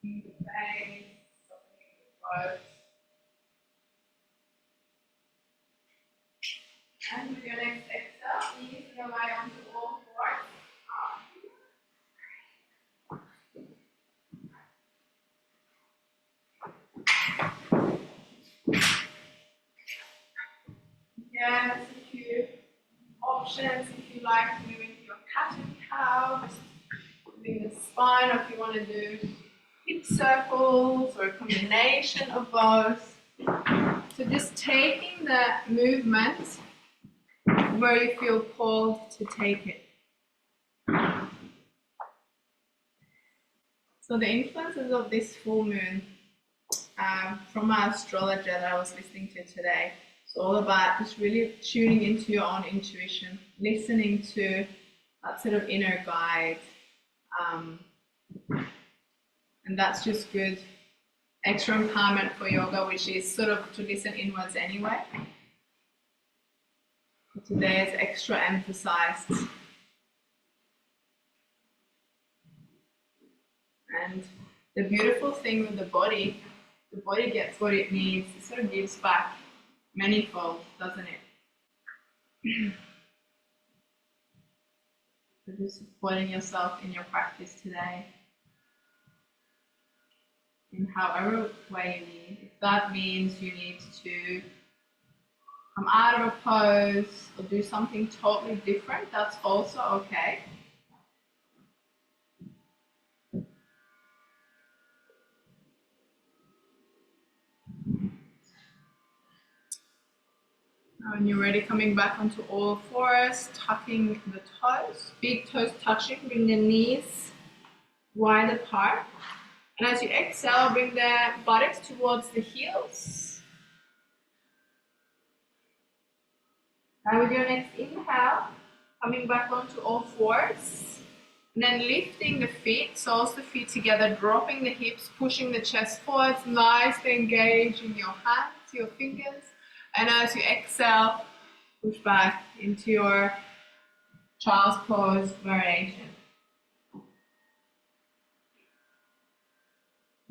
the face, softening the throat. And with your next exhale, ease your way onto all fours. Yeah, there's a few options if you like to move into your cat and cow, just moving the spine, or if you want to do hip circles or a combination of both. So just taking the movement where you feel called to take it. So the influences of this full moon from my astrologer that I was listening to today, it's all about just really tuning into your own intuition, listening to that sort of inner guide. And that's just good extra empowerment for yoga, which is sort of to listen inwards anyway. But today is extra emphasized. And the beautiful thing with the body gets what it needs. It sort of gives back manifold, doesn't it? So just supporting yourself in your practice today in however way you need. If that means you need to come out of a pose or do something totally different, that's also okay. Now when you're ready, coming back onto all fours, tucking the toes, big toes touching, bring the knees wide apart. And as you exhale, bring the buttocks towards the heels. Now with your next inhale, coming back onto all fours. And then lifting the feet, soles the feet together, dropping the hips, pushing the chest forwards, nicely engaging your hands, your fingers. And as you exhale, push back into your child's pose variation.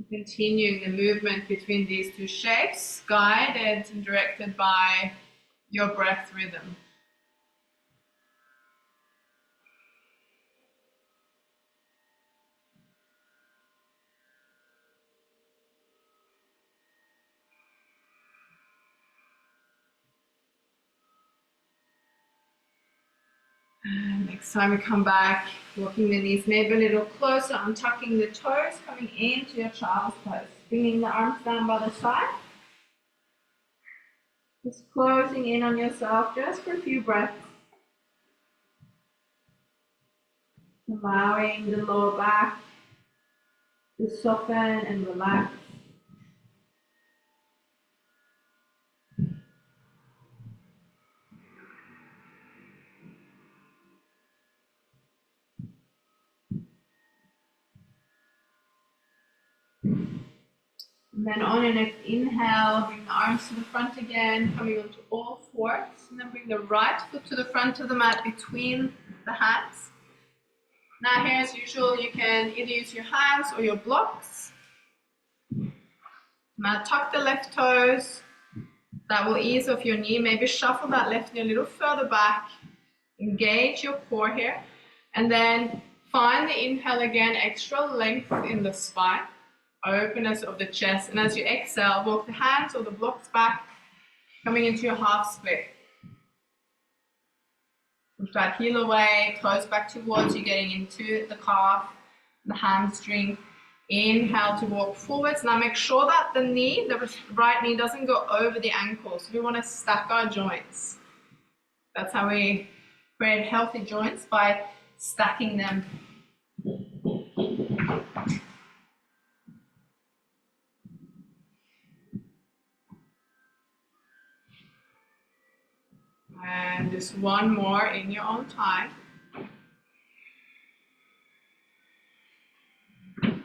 Continuing the movement between these two shapes, guided and directed by your breath rhythm. And next time you come back, walking the knees maybe a little closer, untucking the toes, coming into your child's pose. Bringing the arms down by the side. Just closing in on yourself just for a few breaths. Allowing the lower back to soften and relax. And then on your next inhale, bring the arms to the front again, coming onto all fours. And then bring the right foot to the front of the mat between the hands. Now here, as usual, you can either use your hands or your blocks. Now tuck the left toes. That will ease off your knee. Maybe shuffle that left knee a little further back. Engage your core here. And then find the inhale again, extra length in the spine. Openness of the chest, and as you exhale, walk the hands or the blocks back, coming into your half split. Push that heel away, toes back towards you, getting into the calf, the hamstring. Inhale to walk forwards. Now make sure that the knee, the right knee, doesn't go over the ankles. We want to stack our joints. That's how we create healthy joints, by stacking them. And just one more in your own time. And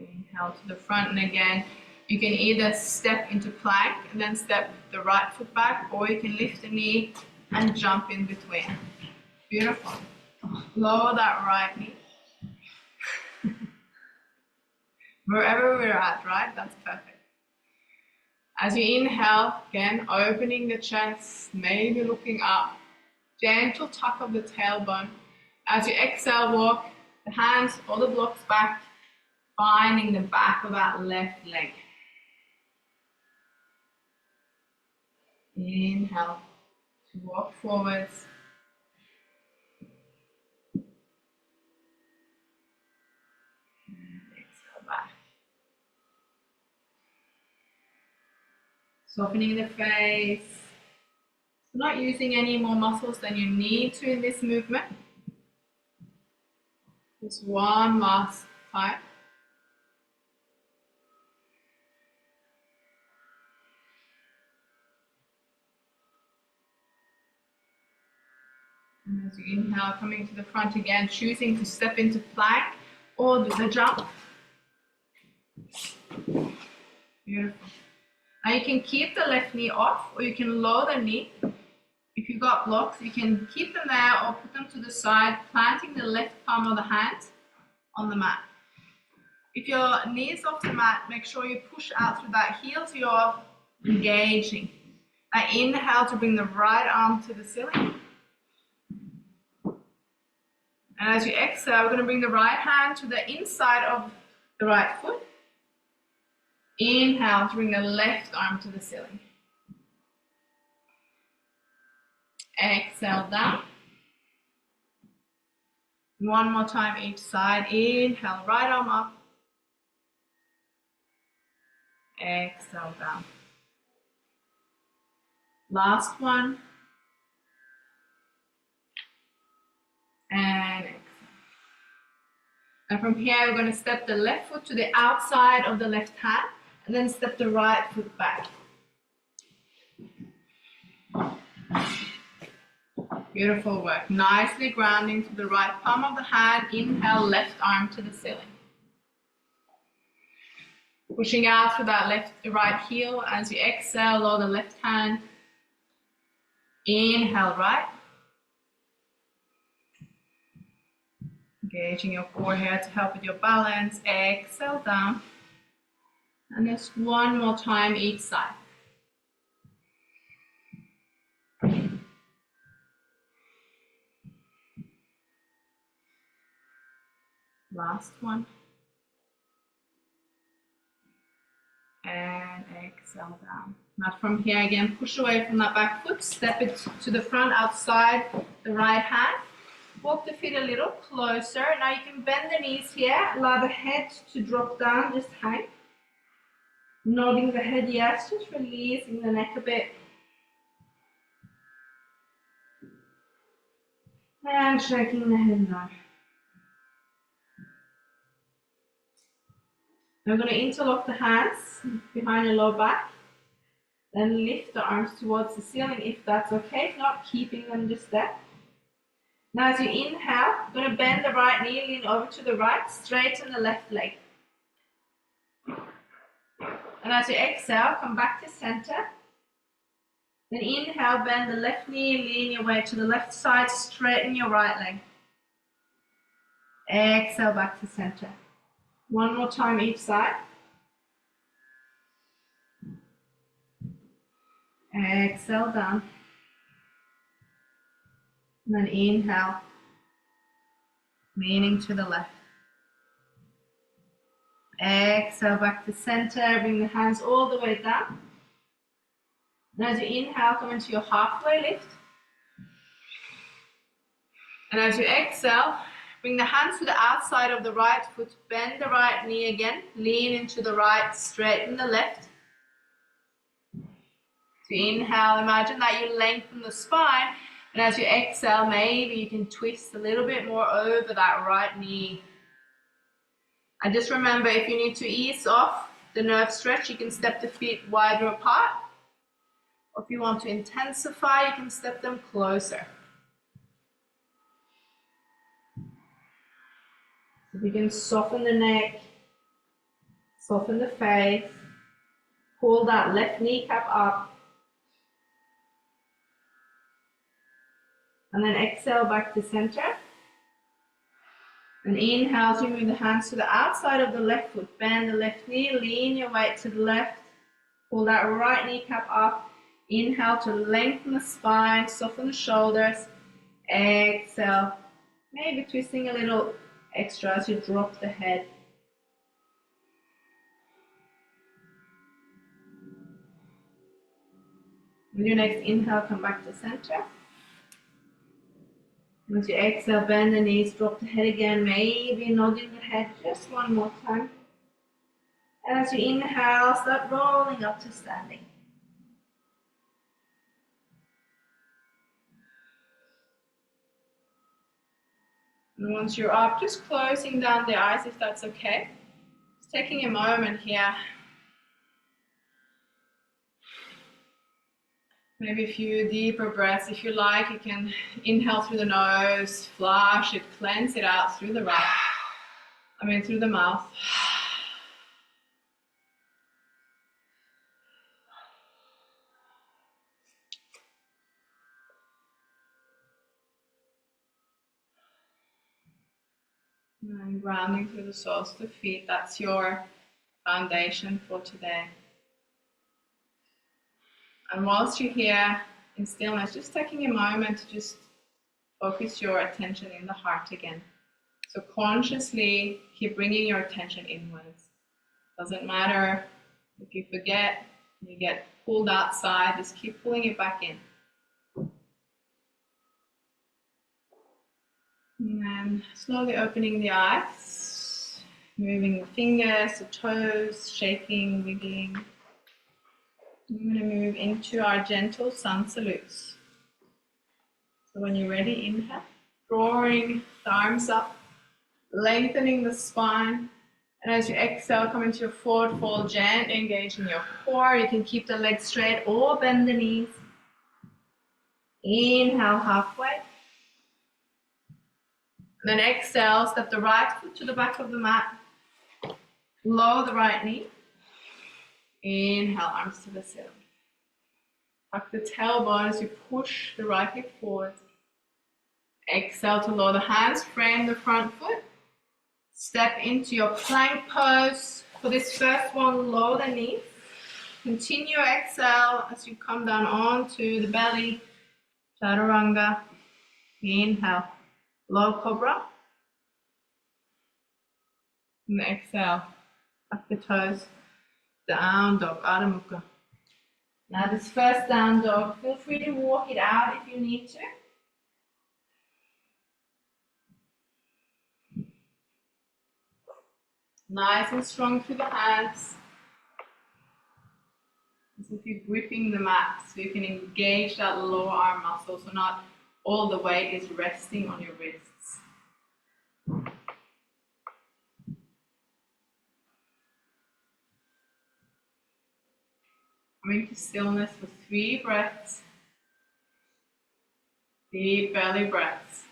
inhale to the front, and again, you can either step into plank and then step the right foot back, or you can lift the knee and jump in between. Beautiful. Lower that right knee. Wherever we're at, right? That's perfect. As you inhale, again, opening the chest, maybe looking up. Gentle tuck of the tailbone. As you exhale, walk the hands or the blocks back, finding the back of that left leg. Inhale to walk forwards. And exhale back. Softening the face. Not using any more muscles than you need to in this movement. Just one last time. And as you inhale, coming to the front again, choosing to step into plank or do the jump. Beautiful. Now you can keep the left knee off or you can lower the knee. If you've got blocks, you can keep them there or put them to the side, planting the left palm of the hand on the mat. If your knee is off the mat, make sure you push out through that heel so you're engaging. Now inhale to bring the right arm to the ceiling. And as you exhale, we're going to bring the right hand to the inside of the right foot. Inhale to bring the left arm to the ceiling. Exhale down. One more time each side. Inhale, right arm up. Exhale down. Last one. And exhale. And from here, we're going to step the left foot to the outside of the left hand, and then step the right foot back. Beautiful work. Nicely grounding to the right palm of the hand. Inhale, left arm to the ceiling. Pushing out through that right heel. As you exhale, lower the left hand. Inhale, right. Engaging your core here to help with your balance. Exhale down. And just one more time each side. Last one. And exhale down. Now from here again, push away from that back foot, step it to the front outside the right hand. Walk the feet a little closer. Now you can bend the knees here, allow the head to drop down, just hang. Nodding the head yes, just releasing the neck a bit. And shaking the head no. Now we're going to interlock the hands behind your lower back. Then lift the arms towards the ceiling if that's okay. If not, keeping them just there. Now as you inhale, you're going to bend the right knee, lean over to the right, straighten the left leg. And as you exhale, come back to center. Then inhale, bend the left knee, lean your way to the left side, straighten your right leg. Exhale back to center. One more time each side. Exhale down. And then inhale, leaning to the left. Exhale back to center, bring the hands all the way down. And as you inhale, come into your halfway lift. And as you exhale, bring the hands to the outside of the right foot, bend the right knee again, lean into the right, straighten the left. So inhale, imagine that you lengthen the spine, and as you exhale, maybe you can twist a little bit more over that right knee. And just remember, if you need to ease off the nerve stretch, you can step the feet wider apart. Or if you want to intensify, you can step them closer. So we can soften the neck, soften the face, pull that left kneecap up. And then exhale back to center. And inhale as you move the hands to the outside of the left foot. Bend the left knee, lean your weight to the left. Pull that right kneecap up. Inhale to lengthen the spine, soften the shoulders. Exhale. Maybe twisting a little extra as you drop the head. With your next inhale, come back to center. As you exhale, bend the knees, drop the head again, maybe nodding the head just one more time. And as you inhale, start rolling up to standing. And once you're up, just closing down the eyes if that's okay. Just taking a moment here. Maybe a few deeper breaths. If you like, you can inhale through the nose, flush it, cleanse it out through the through the mouth. And grounding through the soles of the feet. That's your foundation for today. And whilst you're here in stillness, just taking a moment to just focus your attention in the heart again. So consciously keep bringing your attention inwards. Doesn't matter if you forget, you get pulled outside, just keep pulling it back in. And then slowly opening the eyes, moving the fingers, the toes, shaking, wiggling. I'm going to move into our gentle sun salutes. So when you're ready, inhale, drawing the arms up, lengthening the spine. And as you exhale, come into your forward fold, gently engaging your core. You can keep the legs straight or bend the knees. Inhale halfway. And then exhale, step the right foot to the back of the mat. Lower the right knee. Inhale, arms to the ceiling. Tuck the tailbone as you push the right hip forward. Exhale to lower the hands, frame the front foot. Step into your plank pose. For this first one, lower the knees. Continue exhale as you come down onto the belly. Chaturanga. Inhale, low cobra. And exhale, tuck the toes. Down dog, Adho Mukha. Now this first down dog, feel free to walk it out if you need to. Nice and strong through the hands. As if you're gripping the mat, so you can engage that lower arm muscle, so not all the weight is resting on your wrists. Coming to stillness for 3 breaths. Deep belly breaths.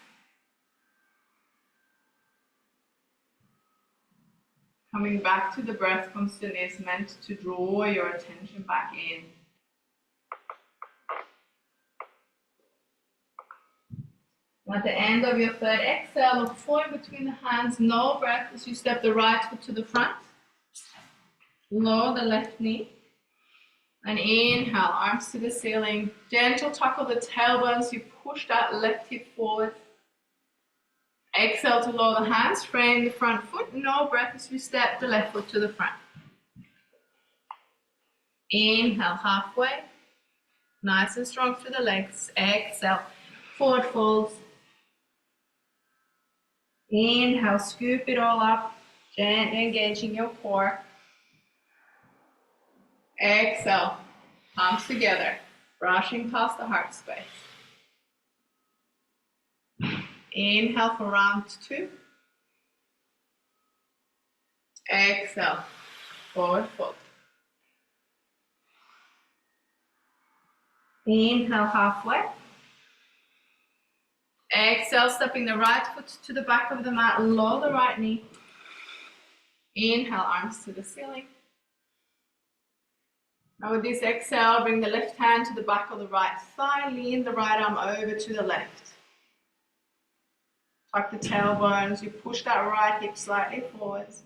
Coming back to the breath constantly is meant to draw your attention back in. At the end of your third exhale, look forward between the hands, no breath as you step the right foot to the front. Lower the left knee. And inhale, arms to the ceiling. Gentle tuck of the tailbones, you push that left hip forward. Exhale to lower the hands, frame the front foot. No breath as we step the left foot to the front. Inhale, halfway. Nice and strong through the legs. Exhale, forward folds. Inhale, scoop it all up. Gently engaging your core. Exhale, palms together, brushing past the heart space. Inhale for round 2. Exhale, forward fold. Inhale halfway. Exhale, stepping the right foot to the back of the mat, lower the right knee. Inhale, arms to the ceiling. Now with this exhale, bring the left hand to the back of the right thigh, lean the right arm over to the left. Tuck the tailbones, you push that right hip slightly forwards.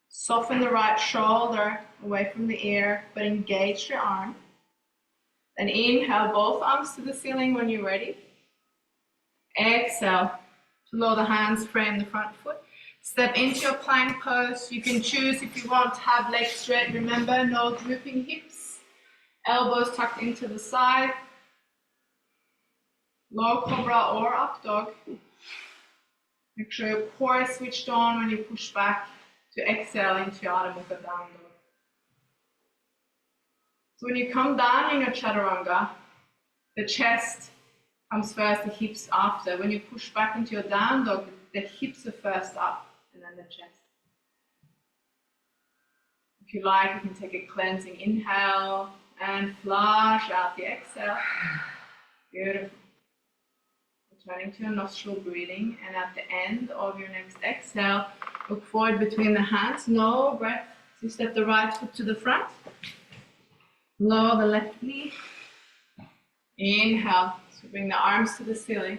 Soften the right shoulder away from the ear, but engage your arm. Then inhale, both arms to the ceiling when you're ready. Exhale, to lower the hands, frame the front foot. Step into your plank pose. You can choose if you want to have legs straight. Remember, no drooping hips. Elbows tucked into the side. Low cobra or up dog. Make sure your core is switched on when you push back to exhale into your Adho Mukha down dog. So when you come down in your chaturanga, the chest comes first, the hips after. When you push back into your down dog, the hips are first up and then the chest. If you like, you can take a cleansing inhale and flush out the exhale. Beautiful. Returning to your nostril breathing, and at the end of your next exhale, look forward between the hands, no breath. So you step the right foot to the front, lower the left knee, inhale, so bring the arms to the ceiling,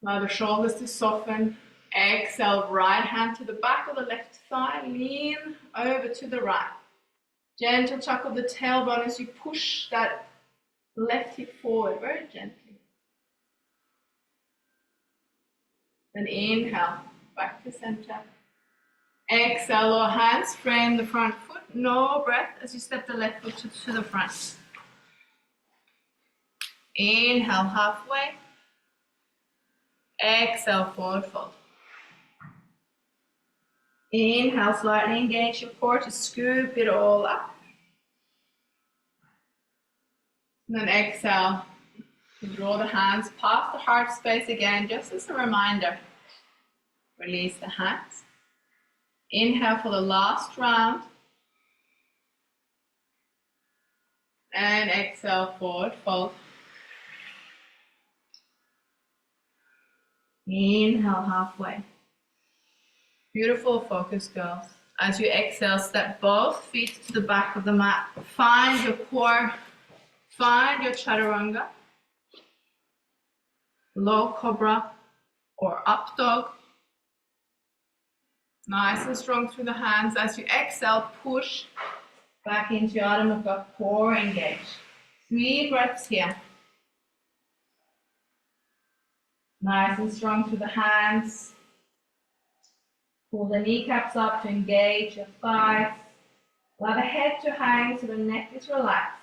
allow the shoulders to soften, exhale, right hand to the back of the left thigh, lean over to the right. Gentle tuck of the tailbone as you push that left hip forward, very gently. Then inhale, back to center. Exhale, lower hands, frame the front foot, no breath as you step the left foot to the front. Inhale, halfway. Exhale, forward fold. Inhale, slightly engage your core to scoop it all up. And then exhale, draw the hands past the heart space again, just as a reminder. Release the hands. Inhale for the last round. And exhale, forward fold. Inhale, halfway. Beautiful focus, girls. As you exhale, step both feet to the back of the mat. Find your core. Find your chaturanga. Low cobra or up dog. Nice and strong through the hands. As you exhale, push back into your Adho Mukha, core engage. 3 breaths here. Nice and strong through the hands. Pull the kneecaps up to engage your thighs. Allow the head to hang so the neck is relaxed.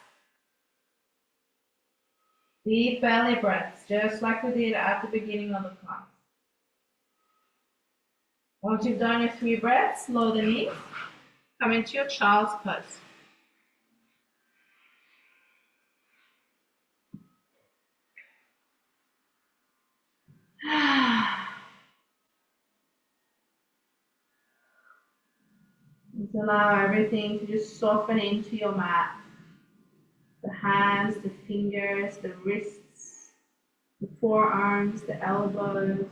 Deep belly breaths, just like we did at the beginning of the class. Once you've done your 3 breaths, lower the knees. Come into your child's pose. Just allow everything to just soften into your mat. The hands, the fingers, the wrists, the forearms, the elbows,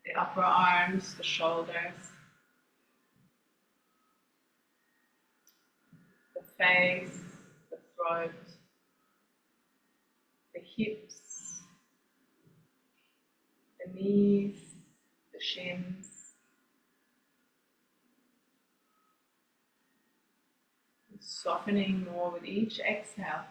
the upper arms, the shoulders, the face, the throat, the hips, the knees, the shins. Softening more with each exhale.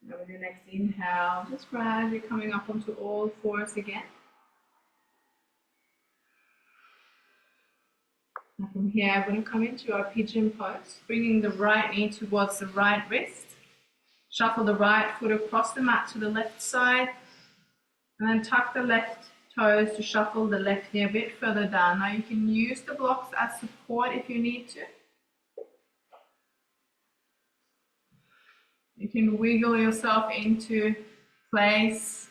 Now with your next inhale, just gradually coming up onto all fours again. Now from here, I'm going to come into our pigeon pose, bringing the right knee towards the right wrist. Shuffle the right foot across the mat to the left side, and then tuck the left toes to shuffle the left knee a bit further down. Now you can use the blocks as support if you need to. You can wiggle yourself into place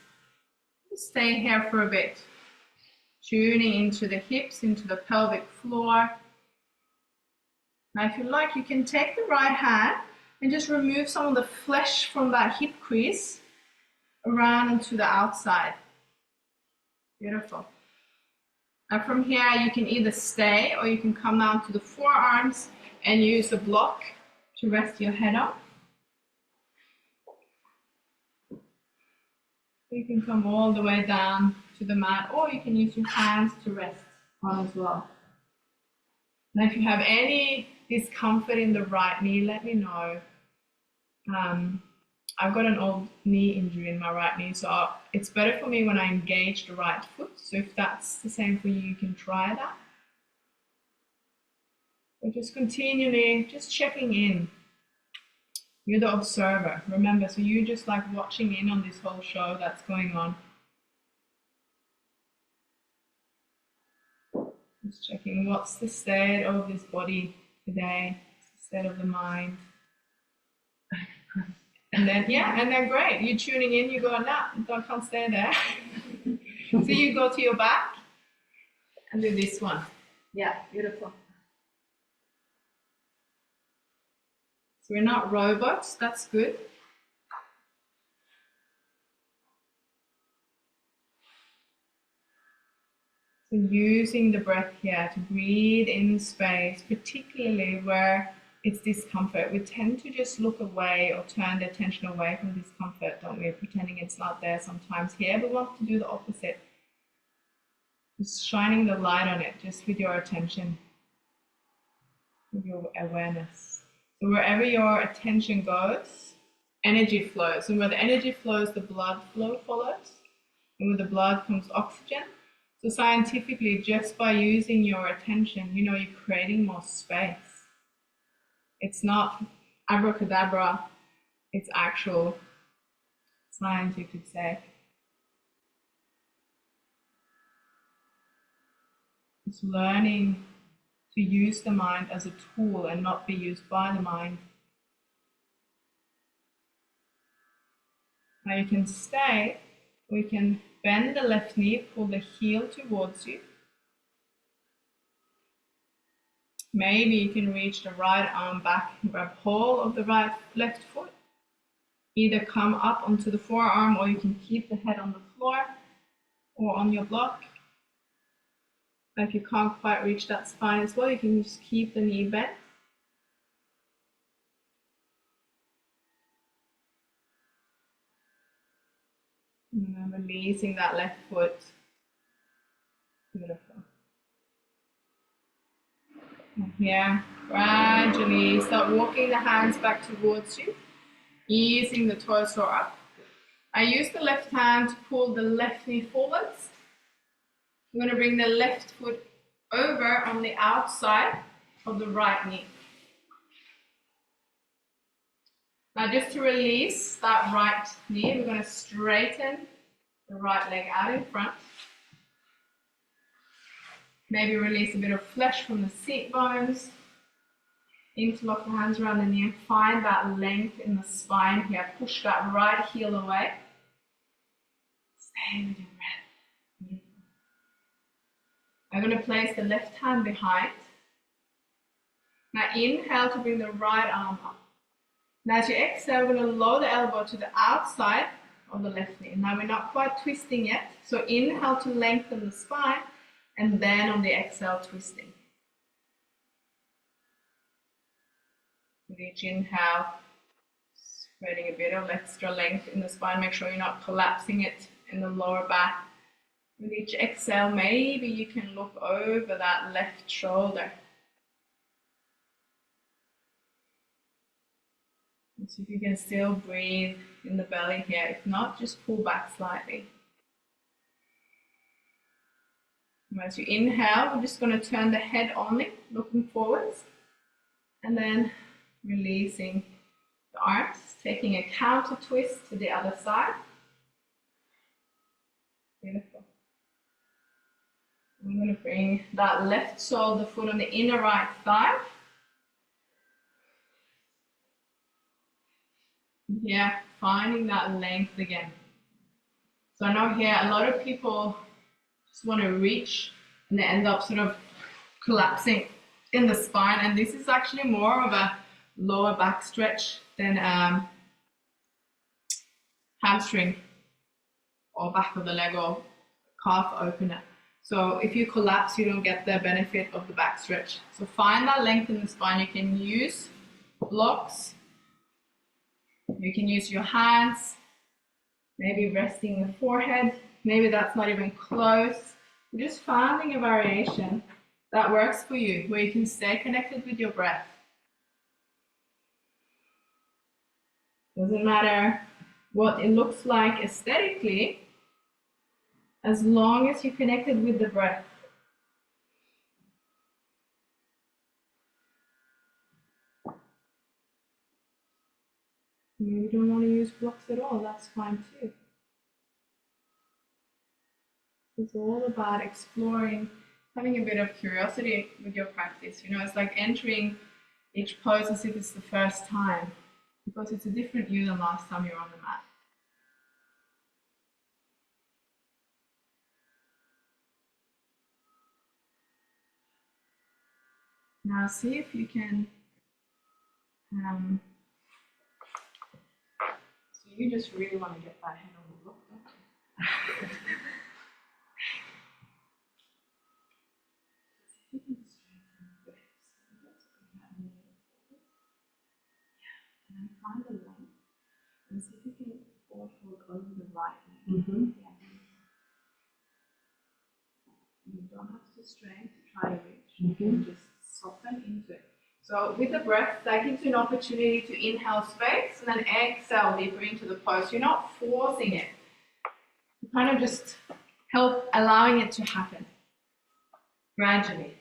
Stay here for a bit. Tuning into the hips, into the pelvic floor. Now if you like, you can take the right hand and just remove some of the flesh from that hip crease around and to the outside. Beautiful. Now from here, you can either stay or you can come down to the forearms and use a block to rest your head on. You can come all the way down to the mat, or you can use your hands to rest on as well. Now if you have any discomfort in the right knee, let me know. I've got an old knee injury in my right knee, so it's better for me when I engage the right foot. So if that's the same for you, you can try that. But just continually, just checking in. You're the observer, remember, so you're just like watching in on this whole show that's going on. Just checking what's the state of this body today, what's the state of the mind. And then, yeah, and then great, you're tuning in, you go, nah, I can't stay there. So you go to your back and do this one. Yeah, beautiful. So we're not robots, that's good. So using the breath here to breathe in space, particularly where it's discomfort. We tend to just look away or turn the attention away from discomfort, don't we? Pretending it's not there sometimes. Here we want to do the opposite. Just shining the light on it, just with your attention, with your awareness. So wherever your attention goes, energy flows. And where the energy flows, the blood flow follows. And with the blood comes oxygen. So scientifically, just by using your attention, you know, you're creating more space. It's not abracadabra, it's actual science, you could say. It's learning to use the mind as a tool and not be used by the mind. Now you can stay, we can bend the left knee, pull the heel towards you. Maybe you can reach the right arm back and grab hold of the left foot. Either come up onto the forearm, or you can keep the head on the floor or on your block. If you can't quite reach that spine as well, you can just keep the knee bent. And then releasing that left foot. Beautiful. And here, gradually start walking the hands back towards you, easing the torso up. I use the left hand to pull the left knee forwards. I'm going to bring the left foot over on the outside of the right knee. Now just to release that right knee, we're going to straighten the right leg out in front. Maybe release a bit of flesh from the seat bones. Interlock the hands around the knee. Find that length in the spine here. Push that right heel away. Stay with your breath. Beautiful. I'm going to place the left hand behind. Now inhale to bring the right arm up. Now as you exhale, we're going to lower the elbow to the outside of the left knee. Now we're not quite twisting yet. So inhale to lengthen the spine. And then on the exhale, twisting. With each inhale, spreading a bit of extra length in the spine. Make sure you're not collapsing it in the lower back. With each exhale, maybe you can look over that left shoulder. And see if you can still breathe in the belly here. If not, just pull back slightly. As you inhale, we're just going to turn the head only, looking forwards, and then releasing the arms, taking a counter twist to the other side. Beautiful. I'm going to bring that left sole of the foot on the inner right thigh. Yeah, finding that length again. So I know here a lot of people just want to reach and they end up sort of collapsing in the spine, and this is actually more of a lower back stretch than hamstring or back of the leg or calf opener. So if you collapse, you don't get the benefit of the back stretch. So find that length in the spine. You can use blocks, you can use your hands, maybe resting the forehead, maybe that's not even close. Just finding a variation that works for you, where you can stay connected with your breath. Doesn't matter what it looks like aesthetically, as long as you're connected with the breath. You don't want to use blocks at all, that's fine too. It's all about exploring, having a bit of curiosity with your practice. You know, it's like entering each pose as if it's the first time, because it's a different you than last time you're on the mat. Now see if you can, so you just really want to get that head on the block, don't you? You can straighten your hips. And then find the length and see if you can forward over the right leg. Yeah. You don't have to strain to try to reach. You can just soften into it. So with the breath, that gives you an opportunity to inhale space and then exhale deeper into the pose. You're not forcing it. You kind of just help allowing it to happen gradually.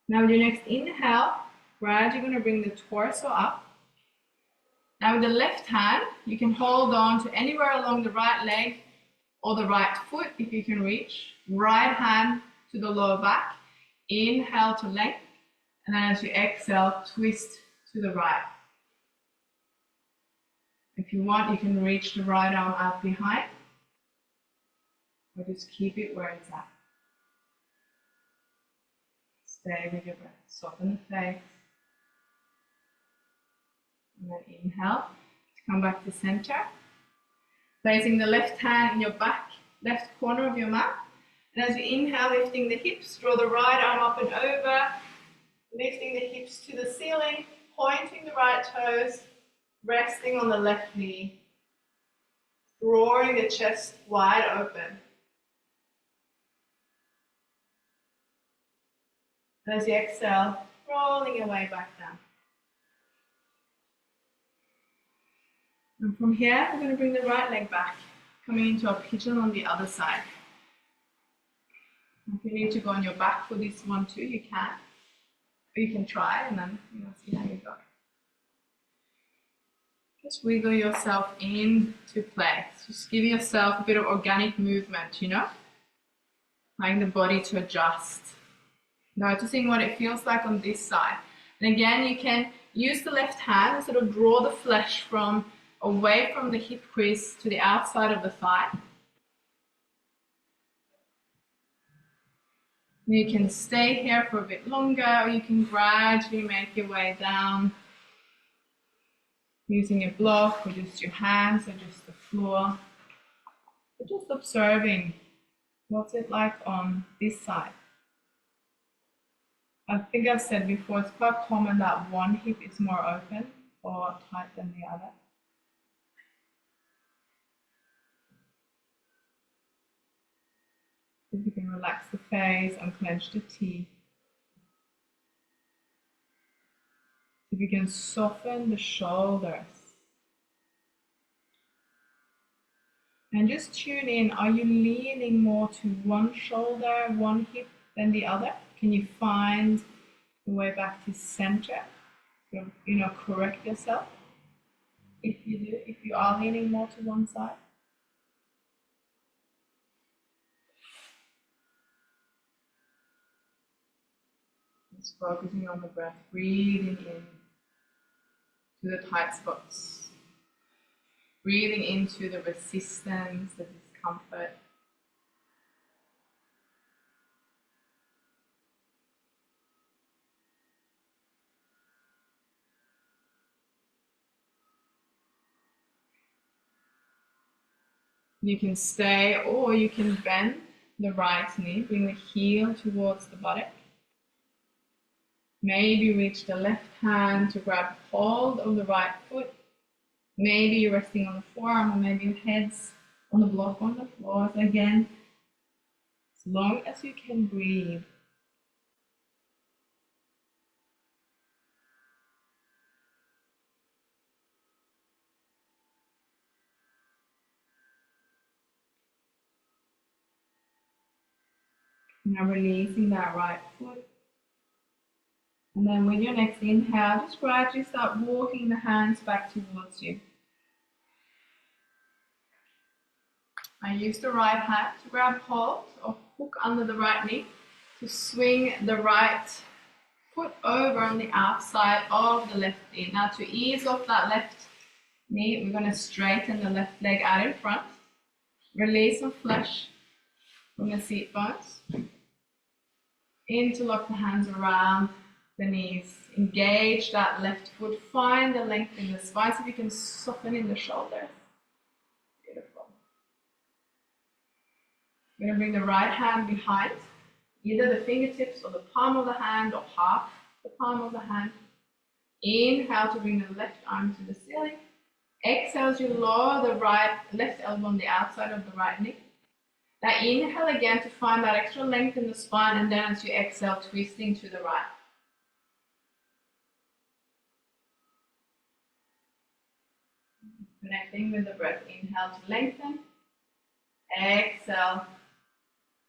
Now with your next inhale, gradually you're going to bring the torso up. Now with the left hand, you can hold on to anywhere along the right leg or the right foot if you can reach. Right hand to the lower back. Inhale to length. And then as you exhale, twist to the right. If you want, you can reach the right arm out behind. Or just keep it where it's at. Stay with your breath. Soften the face. And then inhale to come back to center. Placing the left hand in your back, left corner of your mat. And as you inhale, lifting the hips, draw the right arm up and over. Lifting the hips to the ceiling, pointing the right toes, resting on the left knee. Drawing the chest wide open. And as you exhale, rolling your way back down. And from here, we're going to bring the right leg back, coming into a pigeon on the other side. If you need to go on your back for this one too, you can. Or you can try and then see how you go. Just wiggle yourself into place. Just give yourself a bit of organic movement, allowing the body to adjust. Noticing what it feels like on this side. And again, you can use the left hand and sort of draw the flesh from away from the hip crease to the outside of the thigh. You can stay here for a bit longer, or you can gradually make your way down using a block or just your hands or just the floor. But just observing what's it like on this side. I think I've said before, it's quite common that one hip is more open or tight than the other. If you can relax the face, unclench the teeth. If you can soften the shoulders. And just tune in, are you leaning more to one shoulder, one hip than the other? Can you find the way back to center? So, correct yourself if you are leaning more to one side. Just focusing on the breath, breathing in to the tight spots. Breathing into the resistance, the discomfort. You can stay or you can bend the right knee, bring the heel towards the buttock. Maybe reach the left hand to grab hold of the right foot. Maybe you're resting on the forearm, or maybe your head's on the block on the floor. So again, as long as you can breathe. Now releasing that right foot. And then with your next inhale, just gradually start walking the hands back towards you. I use the right hand to grab hold or hook under the right knee to swing the right foot over on the outside of the left knee. Now to ease off that left knee, we're going to straighten the left leg out in front. Release some flesh from the seat bones. Interlock the hands around the knees. Engage that left foot. Find the length in the spine so you can soften in the shoulders. Beautiful. We're going to bring the right hand behind, either the fingertips or the palm of the hand or half the palm of the hand. Inhale to bring the left arm to the ceiling. Exhale as you lower the left elbow on the outside of the right knee. Now inhale again to find that extra length in the spine, and then as you exhale, twisting to the right. Connecting with the breath. Inhale to lengthen. Exhale.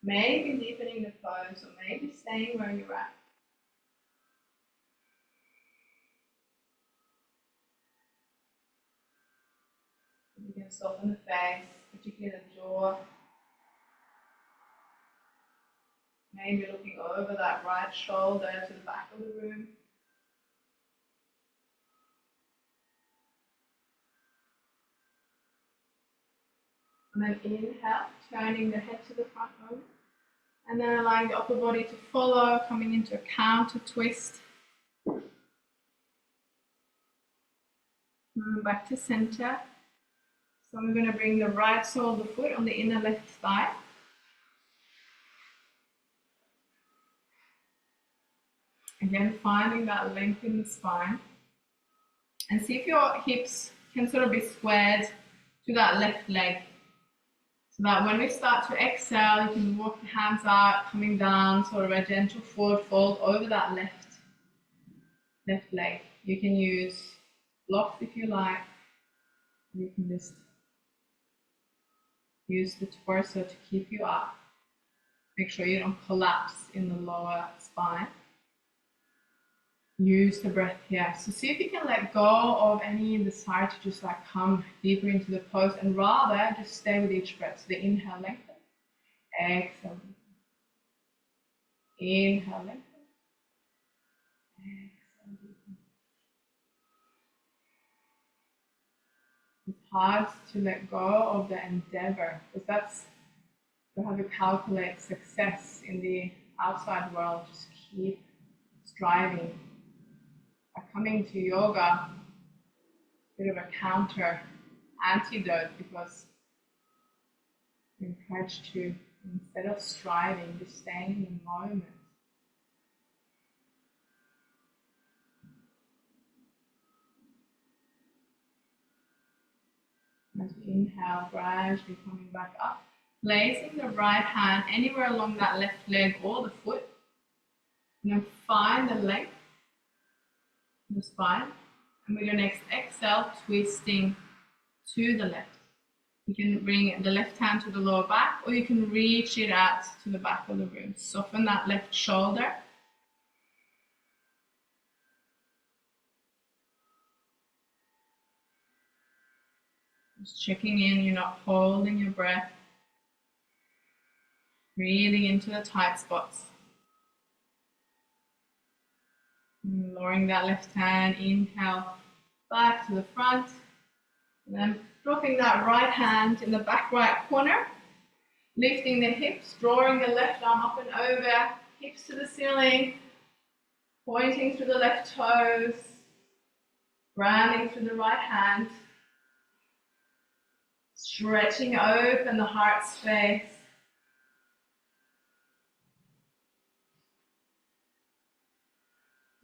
Maybe deepening the pose, or maybe staying where you're at. You can soften the face, particularly the jaw. Maybe looking over that right shoulder to the back of the room. And then inhale, turning the head to the front over. And then allowing the upper body to follow, coming into a counter twist. And back to center. So we're going to bring the right sole of the foot on the inner left thigh. Again, finding that length in the spine. And see if your hips can sort of be squared to that left leg. So that when we start to exhale, you can walk the hands out, coming down, sort of a gentle forward fold over that left leg. You can use blocks if you like. You can just use the torso to keep you up. Make sure you don't collapse in the lower spine. Use the breath here. So see if you can let go of any desire to just like come deeper into the pose, and rather just stay with each breath. So the inhale, lengthen. Exhale. Inhale, lengthen. Exhale, deepen. It's hard to let go of the endeavor, because that's how to calculate success in the outside world. Just keep striving. By coming to yoga, a bit of a counter antidote, because you're encouraged to, instead of striving, just stay in the moment. As you inhale, gradually coming back up, placing the right hand anywhere along that left leg or the foot, and then find the length in the spine. And with your next exhale, twisting to the left. You can bring the left hand to the lower back, or you can reach it out to the back of the room. Soften that left shoulder. Just checking in, you're not holding your breath. Breathing into the tight spots. And lowering that left hand, inhale back to the front. And then dropping that right hand in the back right corner, lifting the hips, drawing the left arm up and over, hips to the ceiling, pointing through the left toes, grounding through the right hand, stretching open the heart space.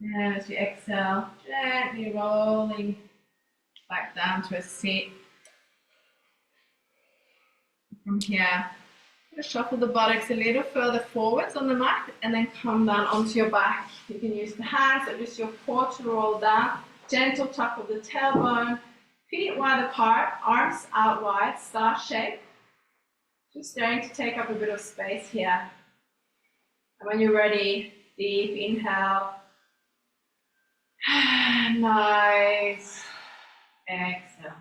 And as you exhale, gently rolling back down to a seat. From here, shuffle the buttocks a little further forwards on the mat and then come down onto your back. You can use the hands or just your core to roll down. Gentle tuck of the tailbone, feet wide apart, arms out wide, star shape. Just starting to take up a bit of space here. And when you're ready, deep inhale. Nice. Exhale.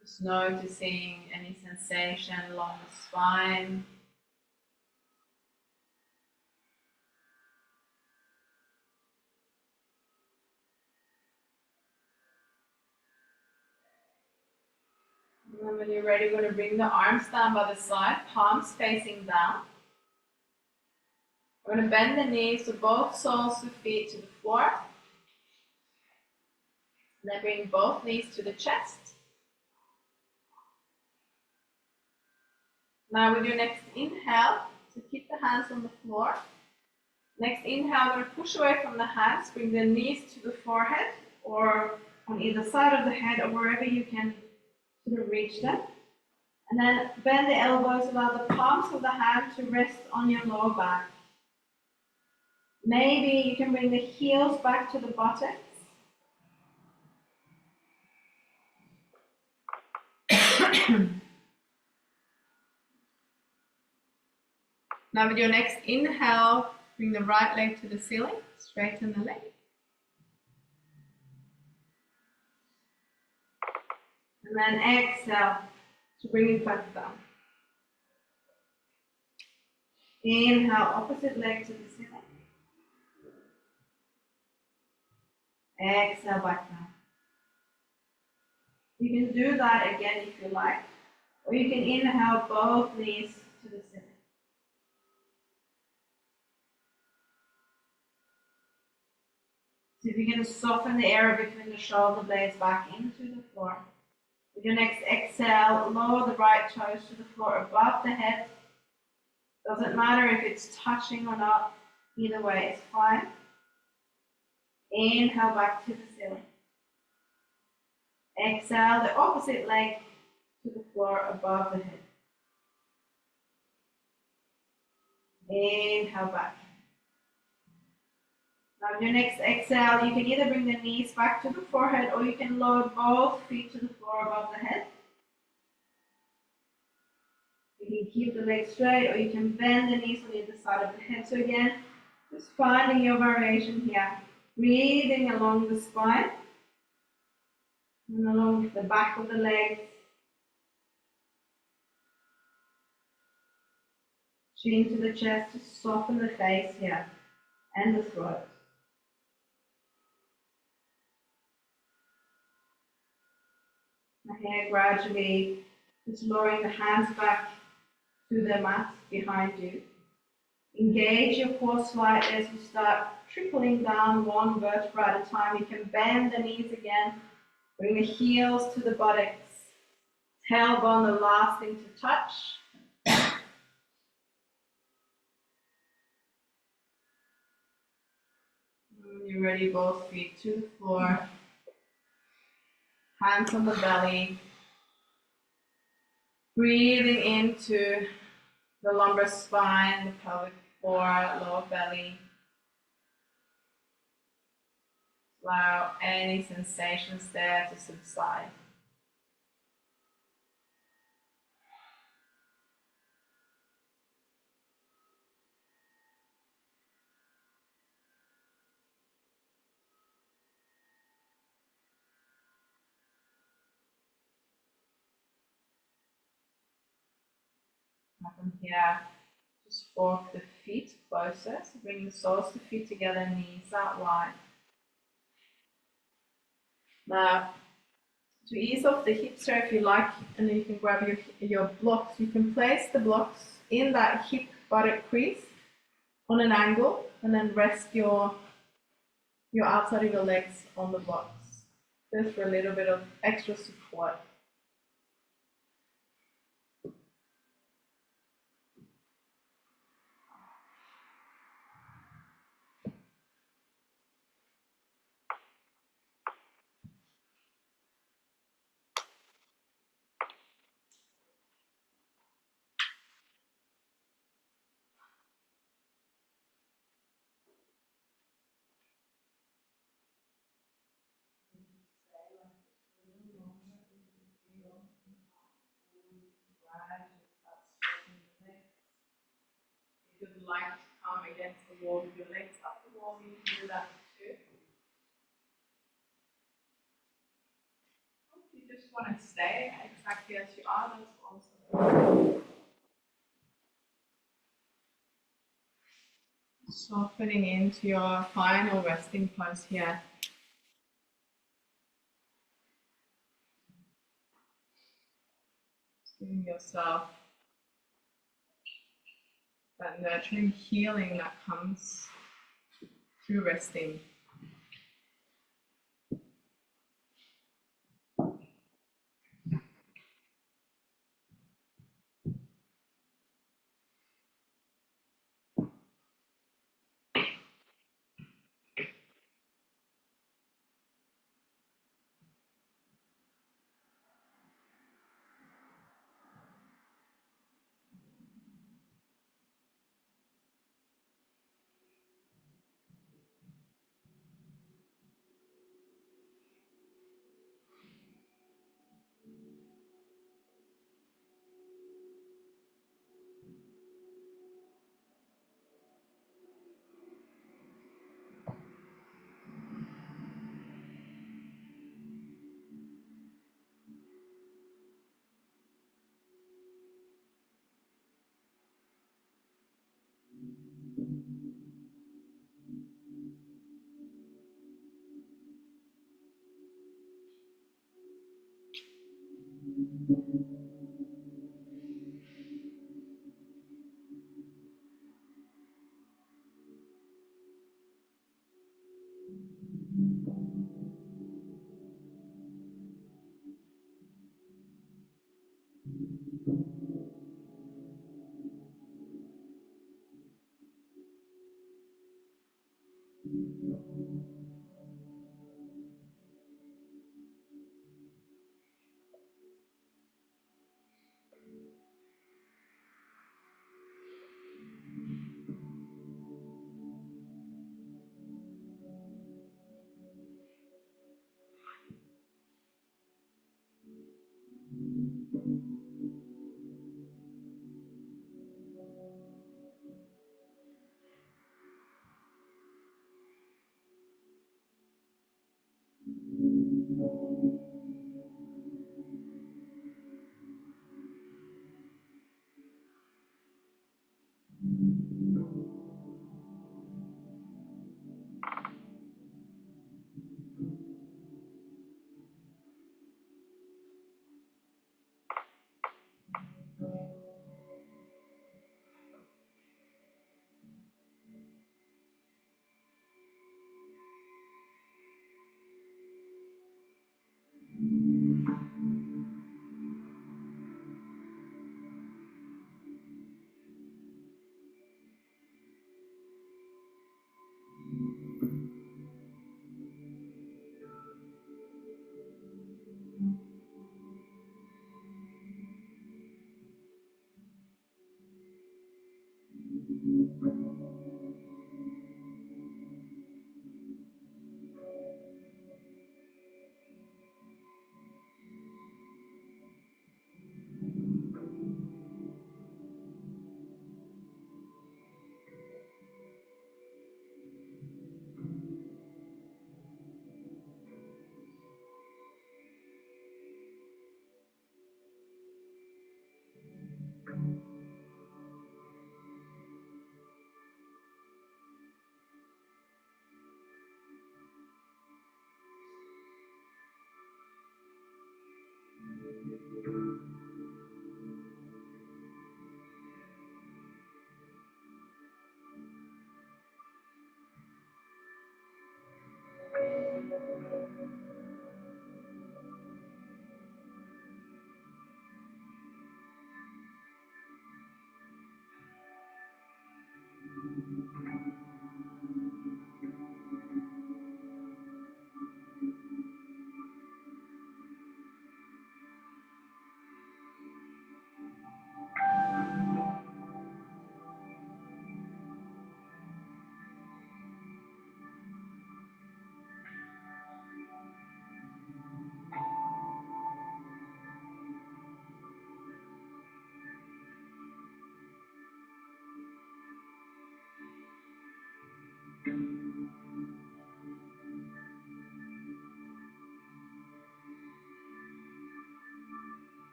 Just noticing any sensation along the spine. And then when you're ready, we're going to bring the arms down by the side, palms facing down. We're going to bend the knees to both soles of feet to the floor. And then bring both knees to the chest. Now with your next inhale, so keep the hands on the floor. Next inhale, we're going to push away from the hands, bring the knees to the forehead or on either side of the head or wherever you can sort of reach them. And then bend the elbows, allow the palms of the hand to rest on your lower back. Maybe you can bring the heels back to the buttocks. Now with your next inhale, bring the right leg to the ceiling, straighten the leg. And then exhale to bring it back down. Inhale, opposite leg to the ceiling. Exhale, back down. You can do that again if you like, or you can inhale both knees to the ceiling. So if you can soften the area between the shoulder blades back into the floor. With your next exhale, lower the right toes to the floor above the head. Doesn't matter if it's touching or not, either way is fine. Inhale back to the ceiling. Exhale the opposite leg to the floor above the head. Inhale back. Now, your next exhale, you can either bring the knees back to the forehead or you can lower both feet to the floor above the head. You can keep the legs straight or you can bend the knees on either side of the head. So again, just finding your variation here. Breathing along the spine and along the back of the legs. Chin to the chest to soften the face here and the throat. Here gradually just lowering the hands back to the mat behind you. Engage your core slightly as you start tripling down one vertebra at a time. You can bend the knees again, bring the heels to the buttocks, tailbone the last thing to touch. When you're ready, both feet to the floor, hands on the belly. Breathing into the lumbar spine, the pelvic floor, lower belly. Allow any sensations there to subside. From here, just fork the feet closer, so bring the soles of the feet together, knees out wide. Now, to ease off the hips here, if you like, and then you can grab your blocks, you can place the blocks in that hip buttock crease on an angle, and then rest your outside of your legs on the blocks, just for a little bit of extra support. If you'd like to come against the wall with your legs up the wall, you can do that too. If you just want to stay exactly as you are, that's also softening into your final resting pose here. Just giving yourself that nurturing healing that comes through resting.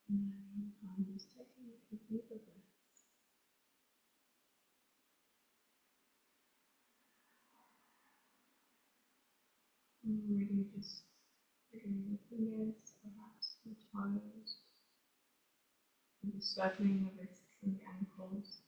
And I'm just taking a few deeper breaths. And really just wiggling the fingers, perhaps the toes, and just circling the wrists and the ankles.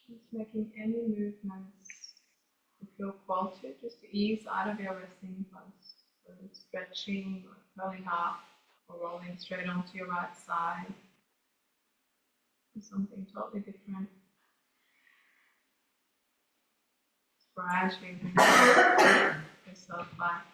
Just making any movements you feel called to, just to ease out of your resting pose. So stretching or curling up or rolling straight onto your right side or something totally different. Just gradually bring yourself back.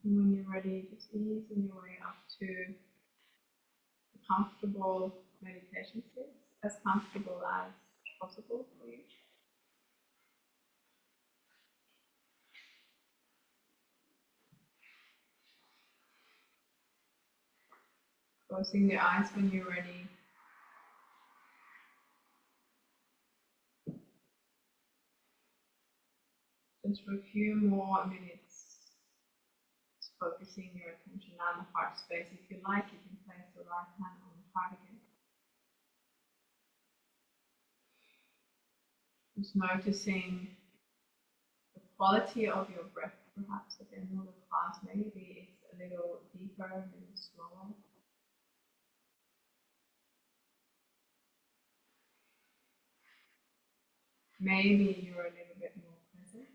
And when you're ready, just easing your way up to a comfortable meditation sit, as comfortable as possible for you. Closing the eyes when you're ready. Just for a few more minutes, just focusing your attention on the heart space. If you like, you can place the right hand on the heart again. Just noticing the quality of your breath, perhaps at the end of the class. Maybe it's a little deeper, a little slower. Maybe you're a little bit more present.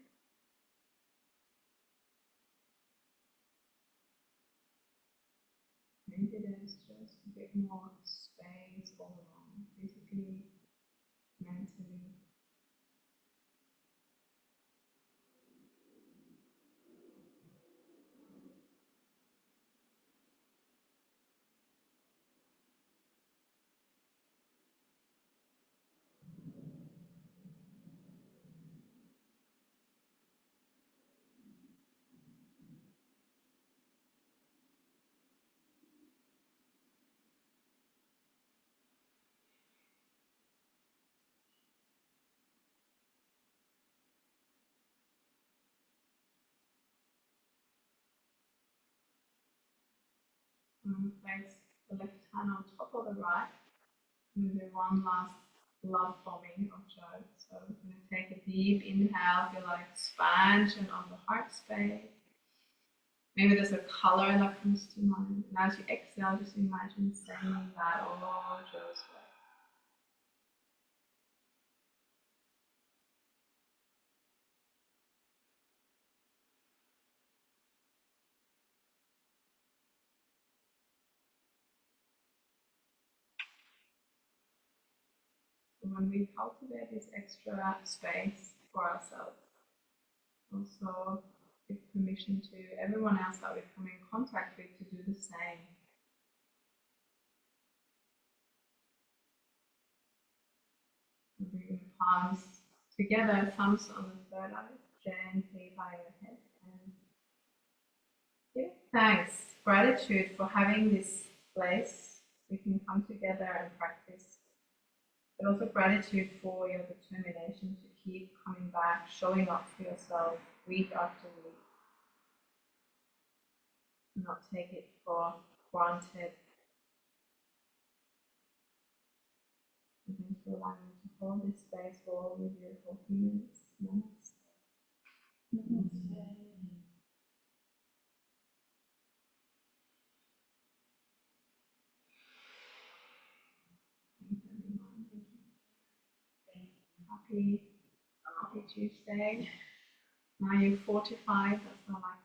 Maybe there's just a bit more space all around, physically, mentally. Place the left hand on top of the right. And do one last love bombing of Joe. So we're going to take a deep inhale, feel that expansion of the heart space. Maybe there's a color that comes to mind. And as you exhale, just imagine saying that all Joe's way. So when we cultivate this extra space for ourselves, also give permission to everyone else that we come in contact with to do the same. And bring the palms together, thumbs on the third eye, gently by your head. And give thanks, gratitude for having this place we can come together and practice. But also gratitude for your determination to keep coming back, showing up for yourself week after week. Not take it for granted. And thanks for allowing me to hold this space for all your beautiful humans. Namaste. Namaste. Thanks everyone. Happy Tuesday. Now you're fortified, that's all I